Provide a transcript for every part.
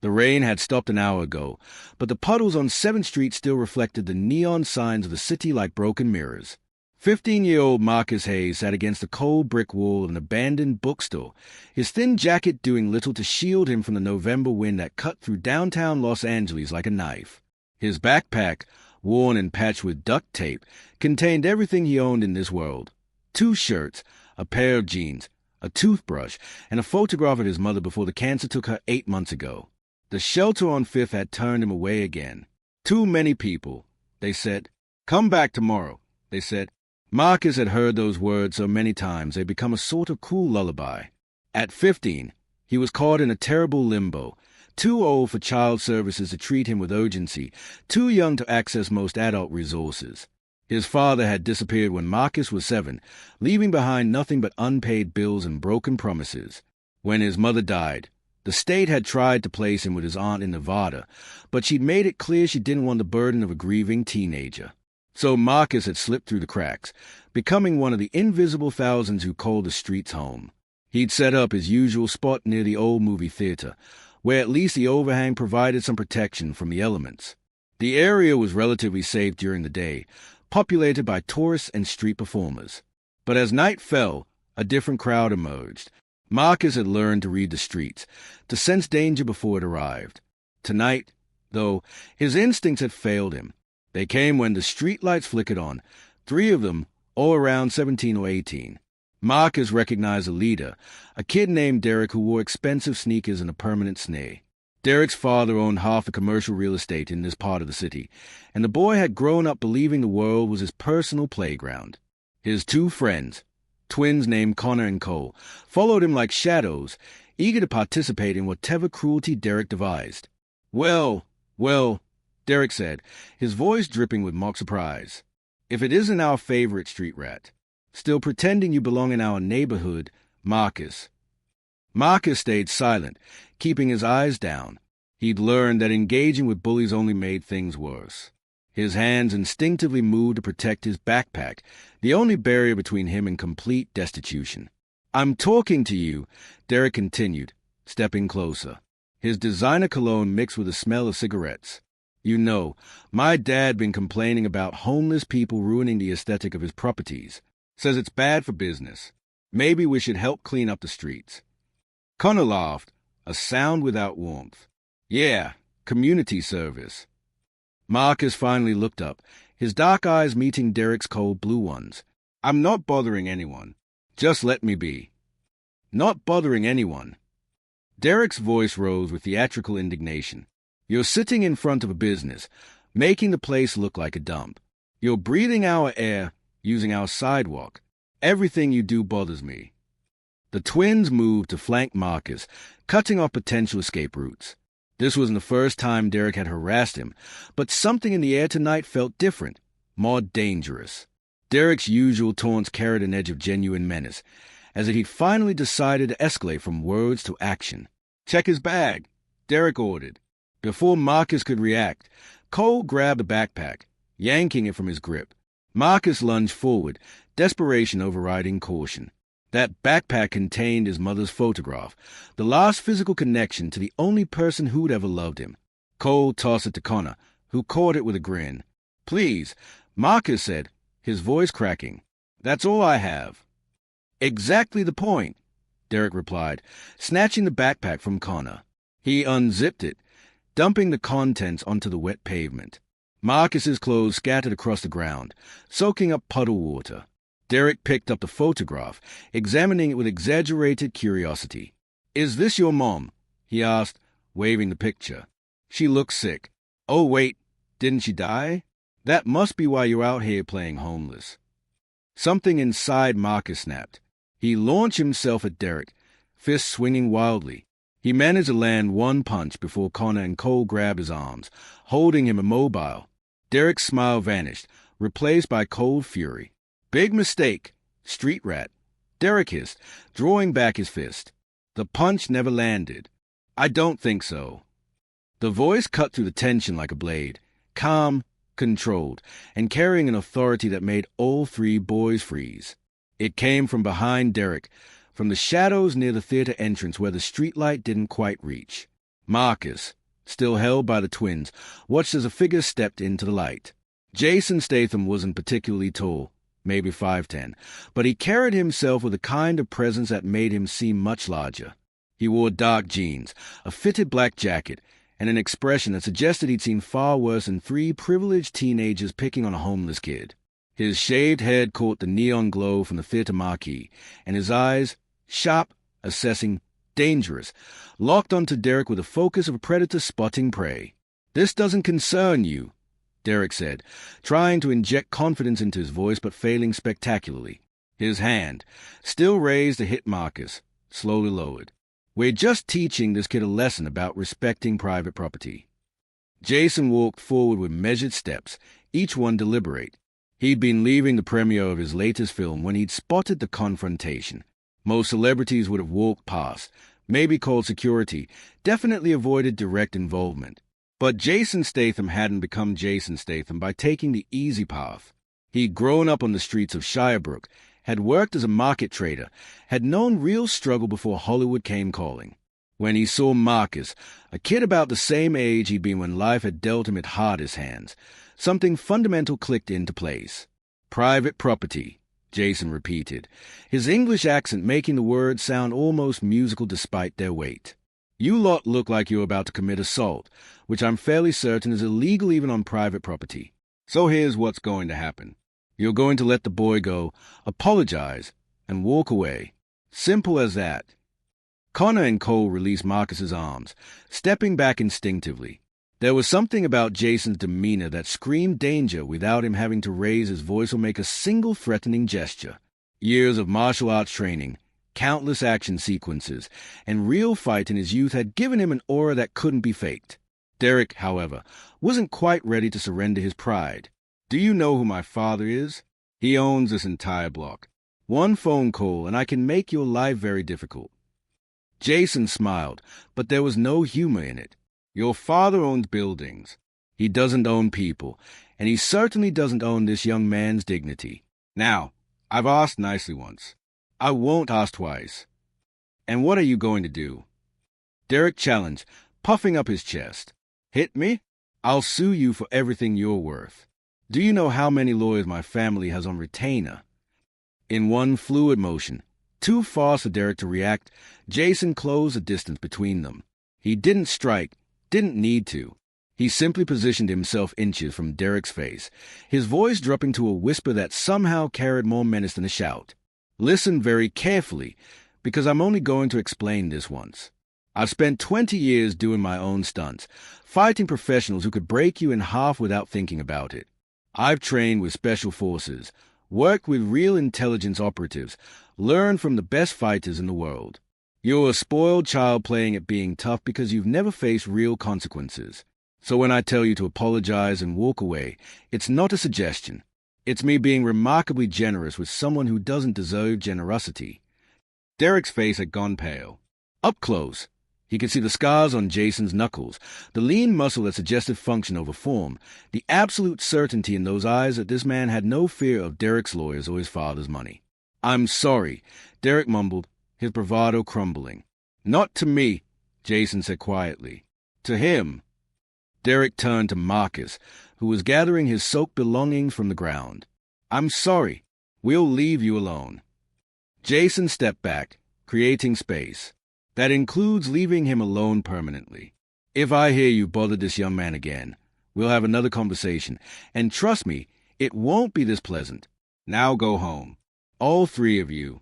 The rain had stopped an hour ago, but the puddles on 7th Street still reflected the neon signs of the city like broken mirrors. 15-year-old Marcus Hayes sat against a cold brick wall of an abandoned bookstore, his thin jacket doing little to shield him from the November wind that cut through downtown Los Angeles like a knife. His backpack, worn and patched with duct tape, contained everything he owned in this world. 2 shirts, a pair of jeans, a toothbrush, and a photograph of his mother before the cancer took her 8 months ago. The shelter on 5th had turned him away again. Too many people, they said. Come back tomorrow, they said. Marcus had heard those words so many times they'd become a sort of cool lullaby. At 15, he was caught in a terrible limbo, too old for child services to treat him with urgency, too young to access most adult resources. His father had disappeared when Marcus was 7, leaving behind nothing but unpaid bills and broken promises. When his mother died, the state had tried to place him with his aunt in Nevada, but she'd made it clear she didn't want the burden of a grieving teenager. So Marcus had slipped through the cracks, becoming one of the invisible thousands who called the streets home. He'd set up his usual spot near the old movie theater, where at least the overhang provided some protection from the elements. The area was relatively safe during the day, populated by tourists and street performers. But as night fell, a different crowd emerged. Marcus had learned to read the streets, to sense danger before it arrived. Tonight, though, his instincts had failed him. They came when the street lights flickered on, 3 of them, all around 17 or 18. Marcus recognized a leader, a kid named Derek who wore expensive sneakers and a permanent snare. Derek's father owned half the commercial real estate in this part of the city, and the boy had grown up believing the world was his personal playground. His 2 friends, twins named Connor and Cole, followed him like shadows, eager to participate in whatever cruelty Derek devised. Well, Derek said, his voice dripping with mock surprise. If it isn't our favorite street rat. Still pretending you belong in our neighborhood, Marcus. Marcus stayed silent, keeping his eyes down. He'd learned that engaging with bullies only made things worse. His hands instinctively moved to protect his backpack, the only barrier between him and complete destitution. I'm talking to you, Derek continued, stepping closer. His designer cologne mixed with the smell of cigarettes. You know, my dad been complaining about homeless people ruining the aesthetic of his properties. Says it's bad for business. Maybe we should help clean up the streets. Connor laughed, a sound without warmth. Yeah, community service. Marcus finally looked up, his dark eyes meeting Derek's cold blue ones. I'm not bothering anyone. Just let me be. Not bothering anyone. Derek's voice rose with theatrical indignation. You're sitting in front of a business, making the place look like a dump. You're breathing our air, using our sidewalk. Everything you do bothers me. The twins moved to flank Marcus, cutting off potential escape routes. This wasn't the first time Derek had harassed him, but something in the air tonight felt different, more dangerous. Derek's usual taunts carried an edge of genuine menace, as if he'd finally decided to escalate from words to action. Check his bag, Derek ordered. Before Marcus could react, Cole grabbed the backpack, yanking it from his grip. Marcus lunged forward, desperation overriding caution. That backpack contained his mother's photograph, the last physical connection to the only person who'd ever loved him. Cole tossed it to Connor, who caught it with a grin. Please, Marcus said, his voice cracking. That's all I have. Exactly the point, Derek replied, snatching the backpack from Connor. He unzipped it, dumping the contents onto the wet pavement. Marcus's clothes scattered across the ground, soaking up puddle water. Derek picked up the photograph, examining it with exaggerated curiosity. Is this your mom? He asked, waving the picture. She looks sick. Oh, wait, didn't she die? That must be why you're out here playing homeless. Something inside Marcus snapped. He launched himself at Derek, fists swinging wildly. He managed to land one punch before Connor and Cole grabbed his arms, holding him immobile. Derek's smile vanished, replaced by cold fury. Big mistake. Street rat. Derek hissed, drawing back his fist. The punch never landed. I don't think so. The voice cut through the tension like a blade, calm, controlled, and carrying an authority that made all 3 boys freeze. It came from behind Derek, from the shadows near the theater entrance where the streetlight didn't quite reach. Marcus, still held by the twins, watched as a figure stepped into the light. Jason Statham wasn't particularly tall, maybe 5'10", but he carried himself with a kind of presence that made him seem much larger. He wore dark jeans, a fitted black jacket, and an expression that suggested he'd seen far worse than 3 privileged teenagers picking on a homeless kid. His shaved head caught the neon glow from the theater marquee, and his eyes, sharp, assessing, dangerous, locked onto Derek with the focus of a predator spotting prey. "This doesn't concern you," Derek said, trying to inject confidence into his voice but failing spectacularly. His hand, still raised to hit Marcus, slowly lowered. "We're just teaching this kid a lesson about respecting private property." Jason walked forward with measured steps, each one deliberate. He'd been leaving the premiere of his latest film when he'd spotted the confrontation. Most celebrities would have walked past, maybe called security, definitely avoided direct involvement. But Jason Statham hadn't become Jason Statham by taking the easy path. He'd grown up on the streets of Shirebrook, had worked as a market trader, had known real struggle before Hollywood came calling. When he saw Marcus, a kid about the same age he'd been when life had dealt him its hardest hands, something fundamental clicked into place. "Private property," Jason repeated, his English accent making the words sound almost musical despite their weight. "You lot look like you're about to commit assault, which I'm fairly certain is illegal even on private property. So here's what's going to happen. You're going to let the boy go, apologize, and walk away. Simple as that." Connor and Cole released Marcus's arms, stepping back instinctively. There was something about Jason's demeanor that screamed danger without him having to raise his voice or make a single threatening gesture. Years of martial arts training, countless action sequences, and real fight in his youth had given him an aura that couldn't be faked. Derek, however, wasn't quite ready to surrender his pride. "Do you know who my father is? He owns this entire block. One phone call and I can make your life very difficult." Jason smiled, but there was no humor in it. "Your father owns buildings. He doesn't own people, and he certainly doesn't own this young man's dignity. Now, I've asked nicely once. I won't ask twice. And what are you going to do?" Derek challenged, puffing up his chest. "Hit me? I'll sue you for everything you're worth. Do you know how many lawyers my family has on retainer?" In one fluid motion, too fast for Derek to react, Jason closed the distance between them. He didn't strike, didn't need to. He simply positioned himself inches from Derek's face, his voice dropping to a whisper that somehow carried more menace than a shout. "Listen very carefully, because I'm only going to explain this once. I've spent 20 years doing my own stunts, fighting professionals who could break you in half without thinking about it. I've trained with special forces, worked with real intelligence operatives, learned from the best fighters in the world. You're a spoiled child playing at being tough because you've never faced real consequences. So when I tell you to apologize and walk away, it's not a suggestion. It's me being remarkably generous with someone who doesn't deserve generosity." Derek's face had gone pale. Up close, he could see the scars on Jason's knuckles, the lean muscle that suggested function over form, the absolute certainty in those eyes that this man had no fear of Derek's lawyers or his father's money. "I'm sorry," Derek mumbled, his bravado crumbling. "Not to me," Jason said quietly. "To him." Derek turned to Marcus, who was gathering his soaked belongings from the ground. "I'm sorry. We'll leave you alone." Jason stepped back, creating space. "That includes leaving him alone permanently. If I hear you bother this young man again, we'll have another conversation, and trust me, it won't be this pleasant. Now go home. All 3 of you."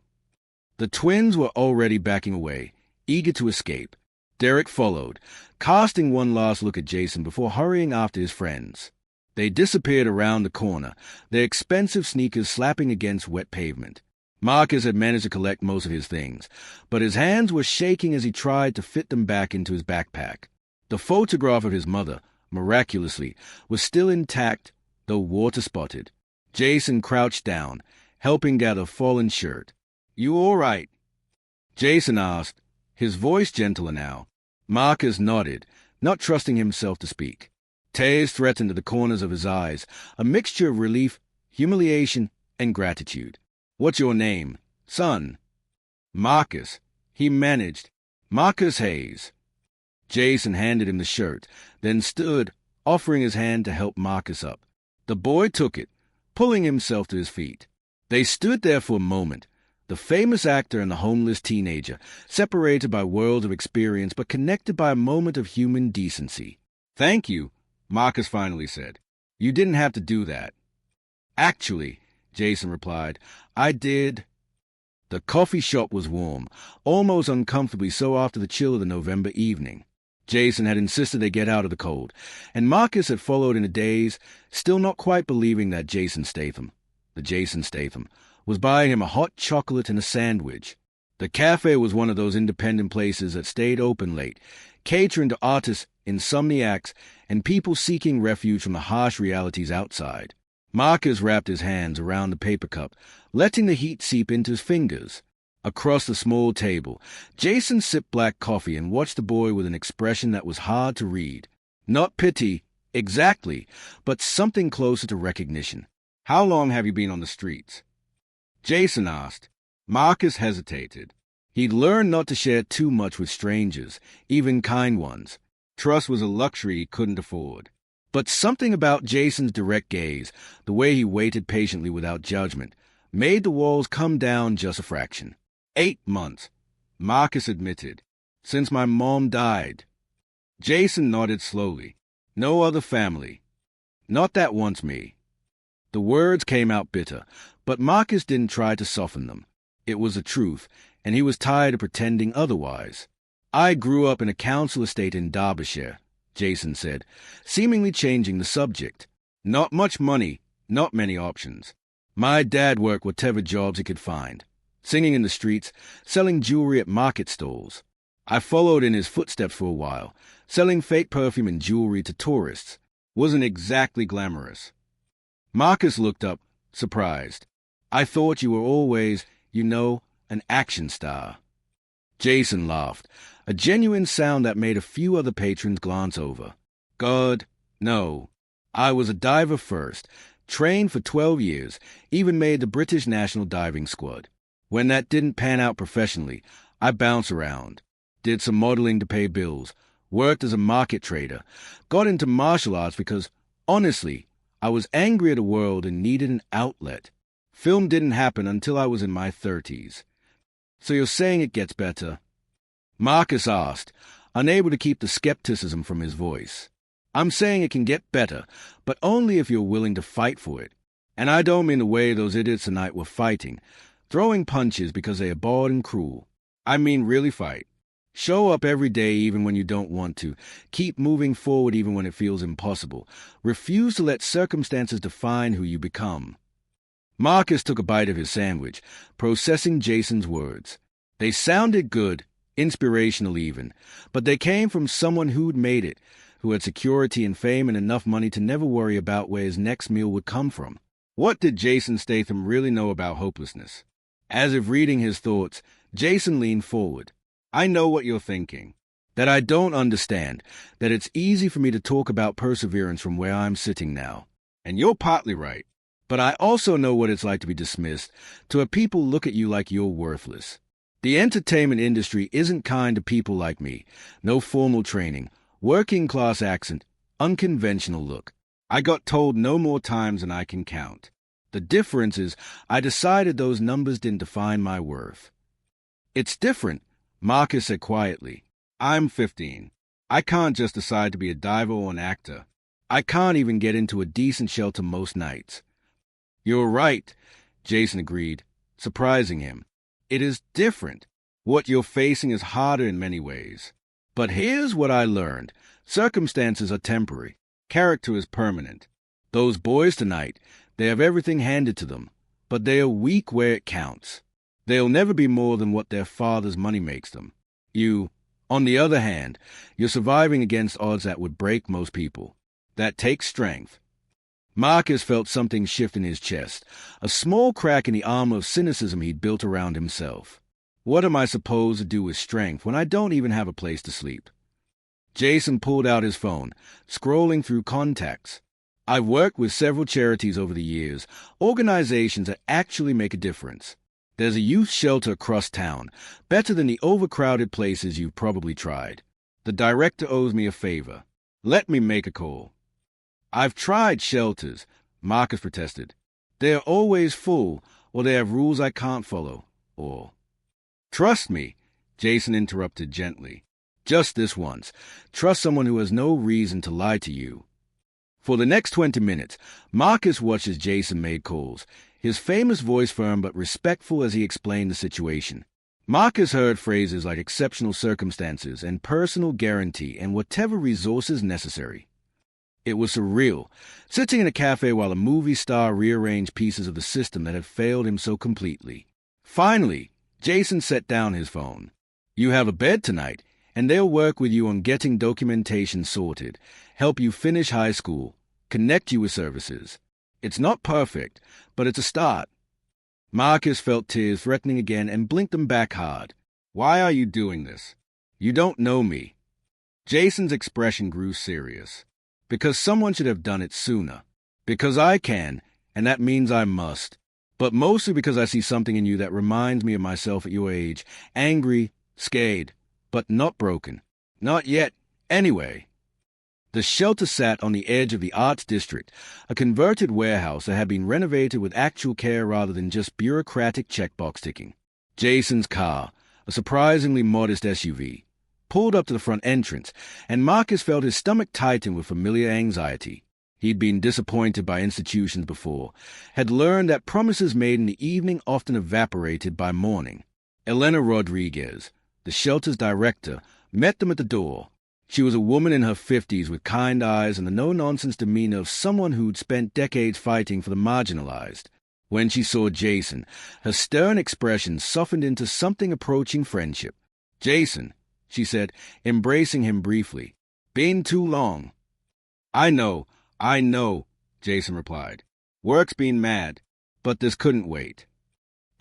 The twins were already backing away, eager to escape. Derek followed, casting one last look at Jason before hurrying after his friends. They disappeared around the corner, their expensive sneakers slapping against wet pavement. Marcus had managed to collect most of his things, but his hands were shaking as he tried to fit them back into his backpack. The photograph of his mother, miraculously, was still intact, though water-spotted. Jason crouched down, helping gather a fallen shirt. "You all right?" Jason asked, his voice gentler now. Marcus nodded, not trusting himself to speak. Tears threatened at the corners of his eyes, a mixture of relief, humiliation, and gratitude. "What's your name, son?" "Marcus," he managed. "Marcus Hayes." Jason handed him the shirt, then stood, offering his hand to help Marcus up. The boy took it, pulling himself to his feet. They stood there for a moment, the famous actor and the homeless teenager, separated by worlds of experience but connected by a moment of human decency. "Thank you," Marcus finally said. "You didn't have to do that." "Actually," Jason replied, "I did." The coffee shop was warm, almost uncomfortably so after the chill of the November evening. Jason had insisted they get out of the cold, and Marcus had followed in a daze, still not quite believing that Jason Statham, was buying him a hot chocolate and a sandwich. The cafe was one of those independent places that stayed open late, catering to artists, insomniacs, and people seeking refuge from the harsh realities outside. Marcus wrapped his hands around the paper cup, letting the heat seep into his fingers. Across the small table, Jason sipped black coffee and watched the boy with an expression that was hard to read. Not pity, exactly, but something closer to recognition. "How long have you been on the streets?" Jason asked. Marcus hesitated. He'd learned not to share too much with strangers, even kind ones. Trust was a luxury he couldn't afford. But something about Jason's direct gaze, the way he waited patiently without judgment, made the walls come down just a fraction. 8 months, Marcus admitted, since my mom died. Jason nodded slowly. No other family. Not that wants me. The words came out bitter, but Marcus didn't try to soften them. It was the truth, and he was tired of pretending otherwise. "I grew up in a council estate in Derbyshire," Jason said, seemingly changing the subject. "Not much money, not many options. My dad worked whatever jobs he could find, singing in the streets, selling jewelry at market stalls. I followed in his footsteps for a while, selling fake perfume and jewelry to tourists. Wasn't exactly glamorous." Marcus looked up, surprised. "I thought you were always, an action star." Jason laughed, a genuine sound that made a few other patrons glance over. "God, no. I was a diver first, trained for 12 years, even made the British National Diving Squad. When that didn't pan out professionally, I bounced around, did some modeling to pay bills, worked as a market trader, got into martial arts because, honestly, I was angry at the world and needed an outlet. Film didn't happen until I was in my 30s. So you're saying it gets better?" Marcus asked, unable to keep the skepticism from his voice. "I'm saying it can get better, but only if you're willing to fight for it. And I don't mean the way those idiots tonight were fighting, throwing punches because they are bored and cruel. I mean really fight. Show up every day even when you don't want to. Keep moving forward even when it feels impossible. Refuse to let circumstances define who you become." Marcus took a bite of his sandwich, processing Jason's words. They sounded good, inspirational even, but they came from someone who'd made it, who had security and fame and enough money to never worry about where his next meal would come from. What did Jason Statham really know about hopelessness? As if reading his thoughts, Jason leaned forward. "I know what you're thinking. That I don't understand, that it's easy for me to talk about perseverance from where I'm sitting now. And you're partly right. But I also know what it's like to be dismissed, to have people look at you like you're worthless. The entertainment industry isn't kind to people like me. No formal training, working-class accent, unconventional look. I got told no more times than I can count. The difference is I decided those numbers didn't define my worth." "It's different," Marcus said quietly. "I'm 15. I can't just decide to be a diver or an actor. I can't even get into a decent shelter most nights." "You're right," Jason agreed, surprising him. "It is different. What you're facing is harder in many ways. But here's what I learned. Circumstances are temporary. Character is permanent. Those boys tonight, they have everything handed to them, but they are weak where it counts. They'll never be more than what their father's money makes them. You, on the other hand, you're surviving against odds that would break most people. That takes strength." Marcus felt something shift in his chest, a small crack in the armor of cynicism he'd built around himself. "What am I supposed to do with strength when I don't even have a place to sleep?" Jason pulled out his phone, scrolling through contacts. "I've worked with several charities over the years, organizations that actually make a difference. There's a youth shelter across town, better than the overcrowded places you've probably tried. The director owes me a favor. Let me make a call. I've tried shelters, Marcus protested. They're always full, or they have rules I can't follow, or... Trust me, Jason interrupted gently. Just this once. Trust someone who has no reason to lie to you. For the next 20 minutes, Marcus watched as Jason made calls, his famous voice firm but respectful as he explained the situation. Marcus heard phrases like exceptional circumstances and personal guarantee and whatever resources necessary. It was surreal, sitting in a cafe while a movie star rearranged pieces of the system that had failed him so completely. Finally, Jason set down his phone. You have a bed tonight, and they'll work with you on getting documentation sorted, help you finish high school, connect you with services. It's not perfect, but it's a start. Marcus felt tears threatening again and blinked them back hard. Why are you doing this? You don't know me. Jason's expression grew serious. Because someone should have done it sooner. Because I can, and that means I must. But mostly because I see something in you that reminds me of myself at your age, angry, scared, but not broken. Not yet, anyway. The shelter sat on the edge of the Arts District, a converted warehouse that had been renovated with actual care rather than just bureaucratic checkbox ticking. Jason's car, a surprisingly modest SUV, pulled up to the front entrance, and Marcus felt his stomach tighten with familiar anxiety. He'd been disappointed by institutions before, had learned that promises made in the evening often evaporated by morning. Elena Rodriguez, the shelter's director, met them at the door. She was a woman in her 50s with kind eyes and the no-nonsense demeanor of someone who'd spent decades fighting for the marginalized. When she saw Jason, her stern expression softened into something approaching friendship. "Jason," she said, embracing him briefly. "Been too long." I know, Jason replied. "Work's been mad, but this couldn't wait."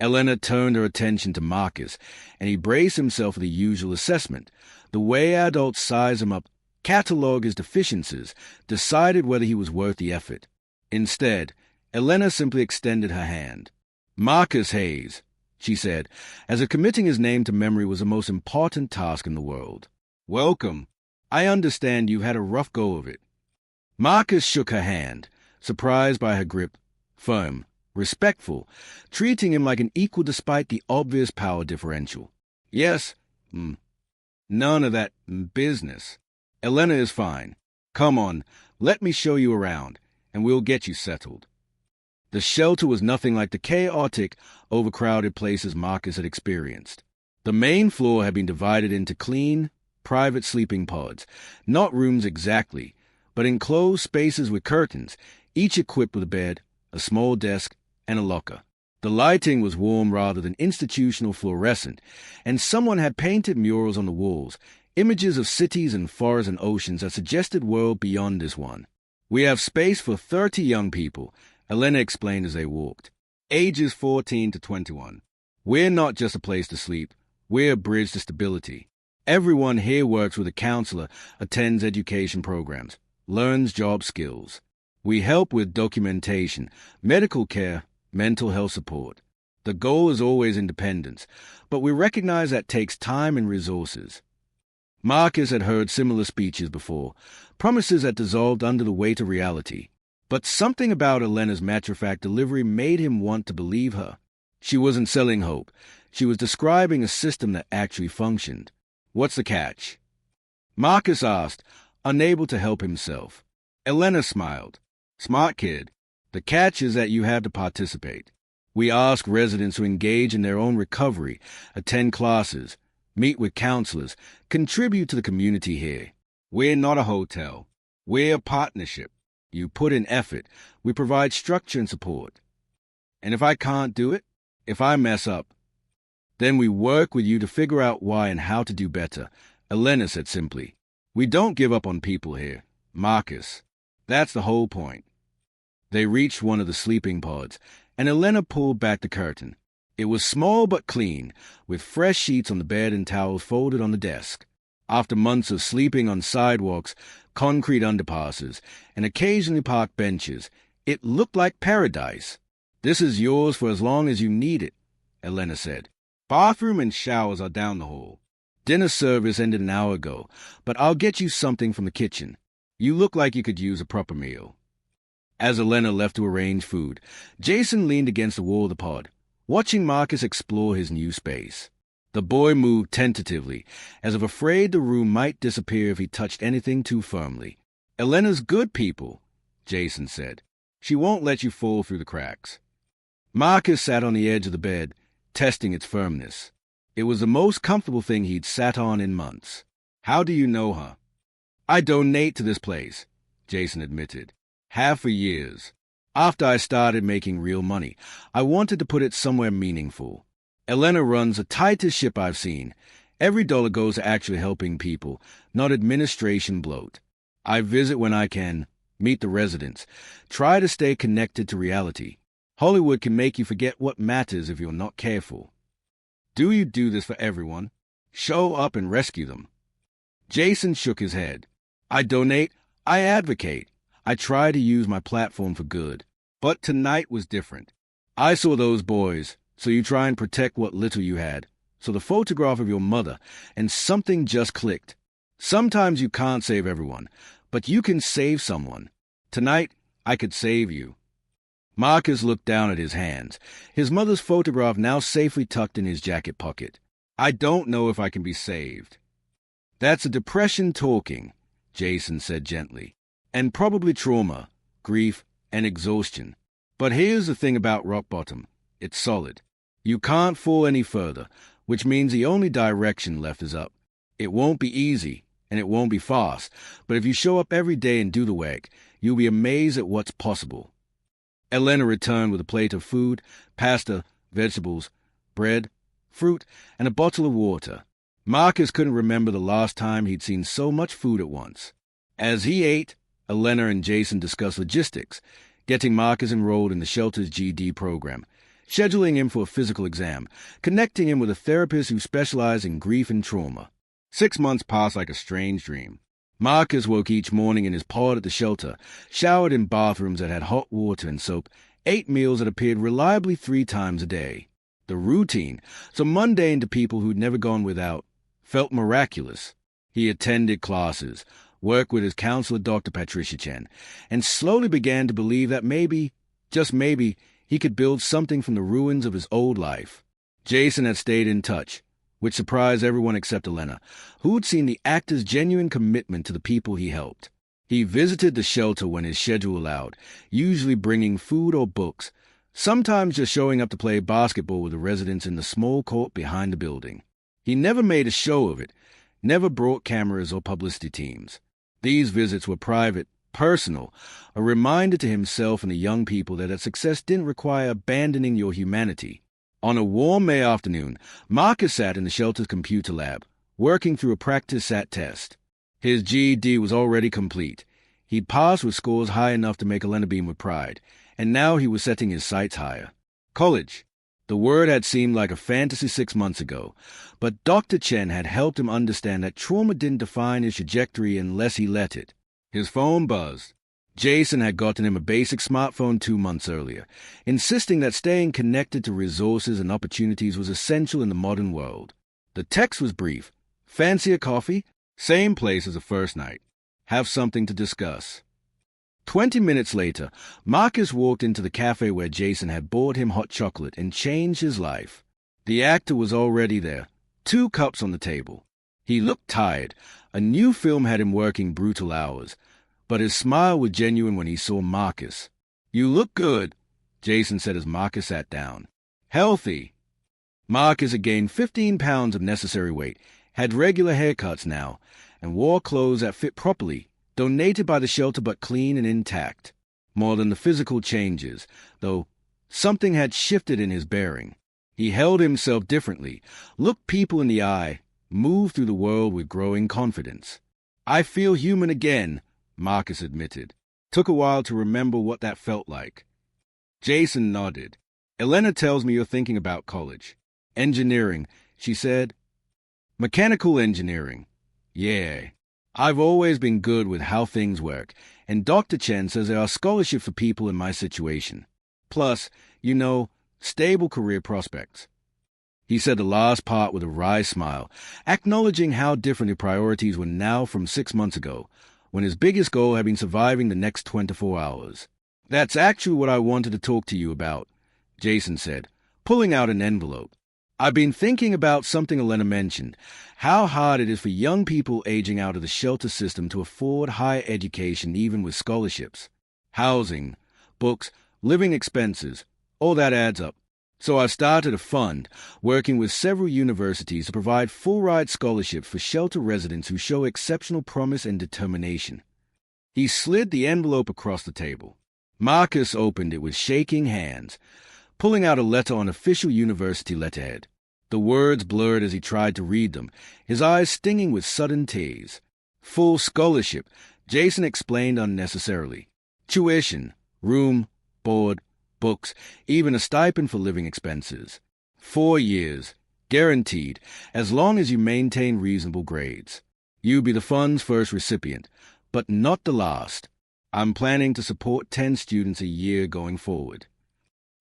Elena turned her attention to Marcus, and he braced himself for the usual assessment, the way adults size him up, catalog his deficiencies, decided whether he was worth the effort. Instead, Elena simply extended her hand. "Marcus Hayes," she said, as if committing his name to memory was the most important task in the world. "Welcome. I understand you've had a rough go of it." Marcus shook her hand, surprised by her grip, firm, respectful, treating him like an equal despite the obvious power differential. "Yes, none of that business. Elena is fine. Come on, let me show you around, and we'll get you settled." The shelter was nothing like the chaotic, overcrowded places Marcus had experienced. The main floor had been divided into clean, private sleeping pods, not rooms exactly, but enclosed spaces with curtains, each equipped with a bed, a small desk, and a locker. The lighting was warm rather than institutional fluorescent, and someone had painted murals on the walls, images of cities and forests and oceans that suggested world beyond this one. "We have space for 30 young people," Elena explained as they walked. "Ages 14 to 21. We're not just a place to sleep. We're a bridge to stability. Everyone here works with a counselor, attends education programs, learns job skills. We help with documentation, medical care, mental health support. The goal is always independence, but we recognize that takes time and resources." Marcus had heard similar speeches before, promises that dissolved under the weight of reality. But something about Elena's matter-of-fact delivery made him want to believe her. She wasn't selling hope. She was describing a system that actually functioned. "What's the catch?" Marcus asked, unable to help himself. Elena smiled. "Smart kid. The catch is that you have to participate. We ask residents to engage in their own recovery, attend classes, meet with counselors, contribute to the community here. We're not a hotel. We're a partnership. You put in effort. We provide structure and support. And if I can't do it, if I mess up, then we work with you to figure out why and how to do better," Elena said simply. "We don't give up on people here, Marcus. That's the whole point." They reached one of the sleeping pods, and Elena pulled back the curtain. It was small but clean, with fresh sheets on the bed and towels folded on the desk. After months of sleeping on sidewalks, concrete underpasses, and occasionally parked benches, it looked like paradise. "This is yours for as long as you need it," Elena said. "Bathroom and showers are down the hall. Dinner service ended an hour ago, but I'll get you something from the kitchen. You look like you could use a proper meal. As Elena left to arrange food, Jason leaned against the wall of the pod, watching Marcus explore his new space. The boy moved tentatively, as if afraid the room might disappear if he touched anything too firmly. Elena's good people, Jason said. She won't let you fall through the cracks. Marcus sat on the edge of the bed, testing its firmness. It was the most comfortable thing he'd sat on in months. How do you know her? I donate to this place, Jason admitted. Have for years. After I started making real money, I wanted to put it somewhere meaningful. Elena runs the tightest ship I've seen. Every dollar goes to actually helping people, not administration bloat. I visit when I can, meet the residents, try to stay connected to reality. Hollywood can make you forget what matters if you're not careful. Do you do this for everyone? Show up and rescue them. Jason shook his head. I donate, I advocate. I try to use my platform for good. But tonight was different. I saw those boys, so you try and protect what little you had. So the photograph of your mother, and something just clicked. Sometimes you can't save everyone, but you can save someone. Tonight, I could save you. Marcus looked down at his hands, his mother's photograph now safely tucked in his jacket pocket. I don't know if I can be saved. That's a depression talking, Jason said gently, and probably trauma, grief, and exhaustion. But here's the thing about rock bottom. It's solid. You can't fall any further, which means the only direction left is up. It won't be easy, and it won't be fast, but if you show up every day and do the work, you'll be amazed at what's possible. Elena returned with a plate of food, pasta, vegetables, bread, fruit, and a bottle of water. Marcus couldn't remember the last time he'd seen so much food at once. As he ate, Elena and Jason discussed logistics, getting Marcus enrolled in the shelter's GD program, scheduling him for a physical exam, connecting him with a therapist who specialized in grief and trauma. 6 months passed like a strange dream. Marcus woke each morning in his pod at the shelter, showered in bathrooms that had hot water and soap, ate meals that appeared reliably 3 times a day. The routine, so mundane to people who'd never gone without, felt miraculous. He attended classes, worked with his counselor, Dr. Patricia Chen, and slowly began to believe that maybe, just maybe, he could build something from the ruins of his old life. Jason had stayed in touch, which surprised everyone except Elena, who'd seen the actor's genuine commitment to the people he helped. He visited the shelter when his schedule allowed, usually bringing food or books, sometimes just showing up to play basketball with the residents in the small court behind the building. He never made a show of it, never brought cameras or publicity teams. These visits were private, personal, a reminder to himself and the young people that success didn't require abandoning your humanity. On a warm May afternoon, Marcus sat in the shelter's computer lab, working through a practice SAT test. His GED was already complete. He'd passed with scores high enough to make Elena beam with pride, and now he was setting his sights higher. College. The word had seemed like a fantasy 6 months ago, but Dr. Chen had helped him understand that trauma didn't define his trajectory unless he let it. His phone buzzed. Jason had gotten him a basic smartphone 2 months earlier, insisting that staying connected to resources and opportunities was essential in the modern world. The text was brief. Fancy a coffee? Same place as the first night. Have something to discuss. 20 minutes later, Marcus walked into the cafe where Jason had bought him hot chocolate and changed his life. The actor was already there, 2 cups on the table. He looked tired. A new film had him working brutal hours, but his smile was genuine when he saw Marcus. You look good, Jason said as Marcus sat down. Healthy. Marcus had gained 15 pounds of necessary weight, had regular haircuts now, and wore clothes that fit properly, donated by the shelter but clean and intact. More than the physical changes, though, something had shifted in his bearing. He held himself differently, looked people in the eye, moved through the world with growing confidence. I feel human again, Marcus admitted. Took a while to remember what that felt like. Jason nodded. Elena tells me you're thinking about college. Engineering, she said. Mechanical engineering. Yeah. I've always been good with how things work, and Dr. Chen says there are scholarships for people in my situation. Plus, stable career prospects. He said the last part with a wry smile, acknowledging how different his priorities were now from 6 months ago, when his biggest goal had been surviving the next 24 hours. "That's actually what I wanted to talk to you about," Jason said, pulling out an envelope. "I've been thinking about something Elena mentioned, how hard it is for young people aging out of the shelter system to afford higher education even with scholarships. Housing, books, living expenses, all that adds up. So I started a fund, working with several universities to provide full-ride scholarships for shelter residents who show exceptional promise and determination." He slid the envelope across the table. Marcus opened it with shaking hands, pulling out a letter on official university letterhead. The words blurred as he tried to read them, his eyes stinging with sudden tears. Full scholarship, Jason explained unnecessarily. Tuition, room, board, books, even a stipend for living expenses. 4 years, guaranteed, as long as you maintain reasonable grades. You'll be the fund's first recipient, but not the last. I'm planning to support 10 students a year going forward.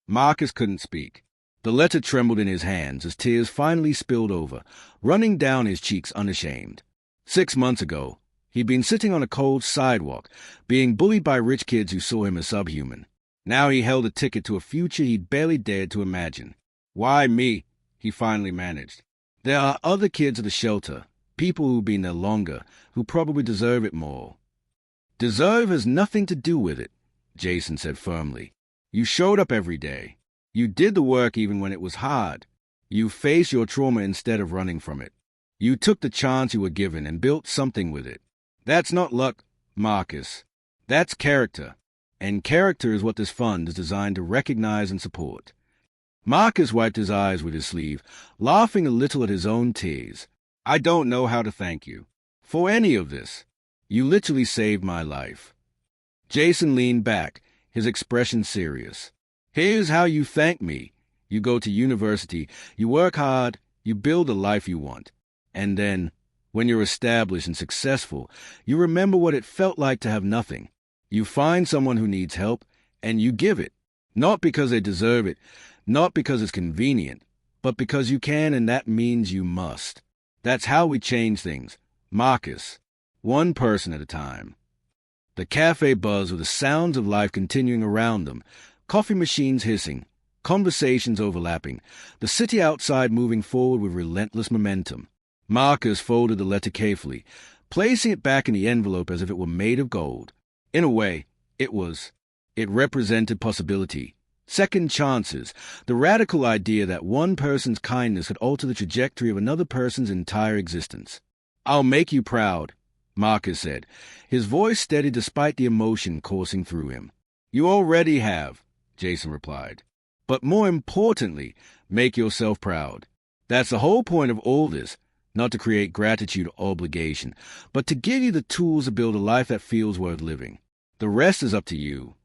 Marcus couldn't speak. The letter trembled in his hands as tears finally spilled over, running down his cheeks unashamed. 6 months ago, he'd been sitting on a cold sidewalk, being bullied by rich kids who saw him as subhuman. Now he held a ticket to a future he'd barely dared to imagine. "Why me?" he finally managed. "There are other kids at the shelter, people who've been there longer, who probably deserve it more." "Deserve has nothing to do with it," Jason said firmly. "You showed up every day. You did the work even when it was hard. You faced your trauma instead of running from it. You took the chance you were given and built something with it. That's not luck, Marcus. That's character. And character is what this fund is designed to recognize and support." Marcus wiped his eyes with his sleeve, laughing a little at his own tears. "I don't know how to thank you for any of this. You literally saved my life." Jason leaned back, his expression serious. "Here's how you thank me. You go to university, you work hard, you build the life you want. And then, when you're established and successful, you remember what it felt like to have nothing. You find someone who needs help, and you give it. Not because they deserve it, not because it's convenient, but because you can, and that means you must. That's how we change things, Marcus, one person at a time." The cafe buzzed with the sounds of life continuing around them, coffee machines hissing, conversations overlapping, the city outside moving forward with relentless momentum. Marcus folded the letter carefully, placing it back in the envelope as if it were made of gold. In a way, it was. It represented possibility, second chances, the radical idea that one person's kindness could alter the trajectory of another person's entire existence. "I'll make you proud," Marcus said, his voice steady despite the emotion coursing through him. "You already have," Jason replied. "But more importantly, make yourself proud. That's the whole point of all this, not to create gratitude or obligation, but to give you the tools to build a life that feels worth living. The rest is up to you."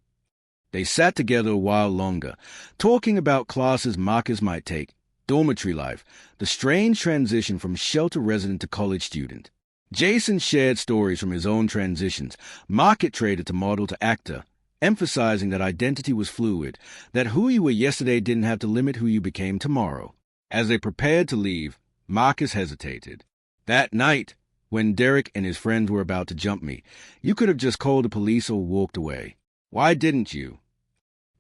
They sat together a while longer, talking about classes Marcus might take, dormitory life, the strange transition from shelter resident to college student. Jason shared stories from his own transitions, market trader to model to actor, emphasizing that identity was fluid, that who you were yesterday didn't have to limit who you became tomorrow. As they prepared to leave, Marcus hesitated. "That night, when Derek and his friends were about to jump me, you could have just called the police or walked away. Why didn't you?"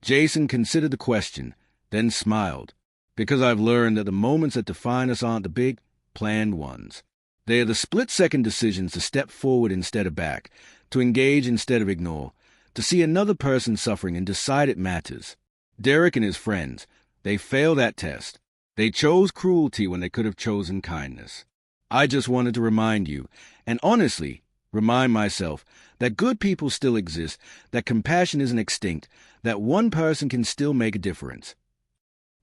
Jason considered the question, then smiled. "Because I've learned that the moments that define us aren't the big, planned ones. They are the split-second decisions to step forward instead of back, to engage instead of ignore, to see another person suffering and decide it matters. Derek and his friends, they failed that test. They chose cruelty when they could have chosen kindness. I just wanted to remind you, and honestly, remind myself, that good people still exist, that compassion isn't extinct, that one person can still make a difference."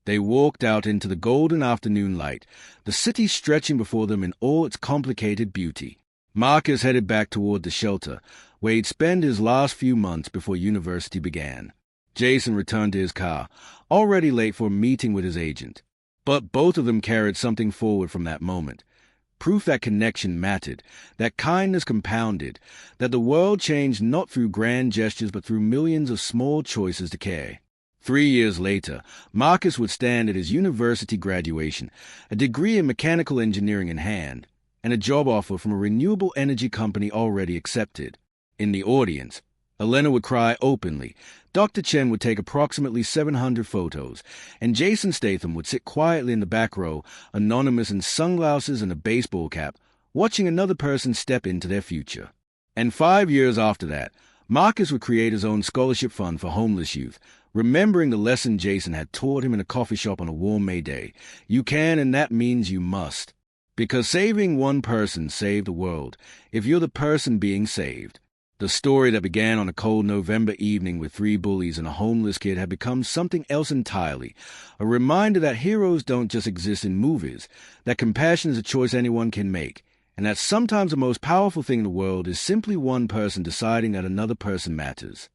They walked out into the golden afternoon light, the city stretching before them in all its complicated beauty. Marcus headed back toward the shelter, where he'd spend his last few months before university began. Jason returned to his car, already late for a meeting with his agent. But both of them carried something forward from that moment. Proof that connection mattered, that kindness compounded, that the world changed not through grand gestures but through millions of small choices to care. 3 years later, Marcus would stand at his university graduation, a degree in mechanical engineering in hand, and a job offer from a renewable energy company already accepted. In the audience, Elena would cry openly, Dr. Chen would take approximately 700 photos, and Jason Statham would sit quietly in the back row, anonymous in sunglasses and a baseball cap, watching another person step into their future. And 5 years after that, Marcus would create his own scholarship fund for homeless youth, remembering the lesson Jason had taught him in a coffee shop on a warm May day. You can, and that means you must. Because saving one person saved the world, if you're the person being saved. The story that began on a cold November evening with 3 bullies and a homeless kid had become something else entirely, a reminder that heroes don't just exist in movies, that compassion is a choice anyone can make, and that sometimes the most powerful thing in the world is simply one person deciding that another person matters.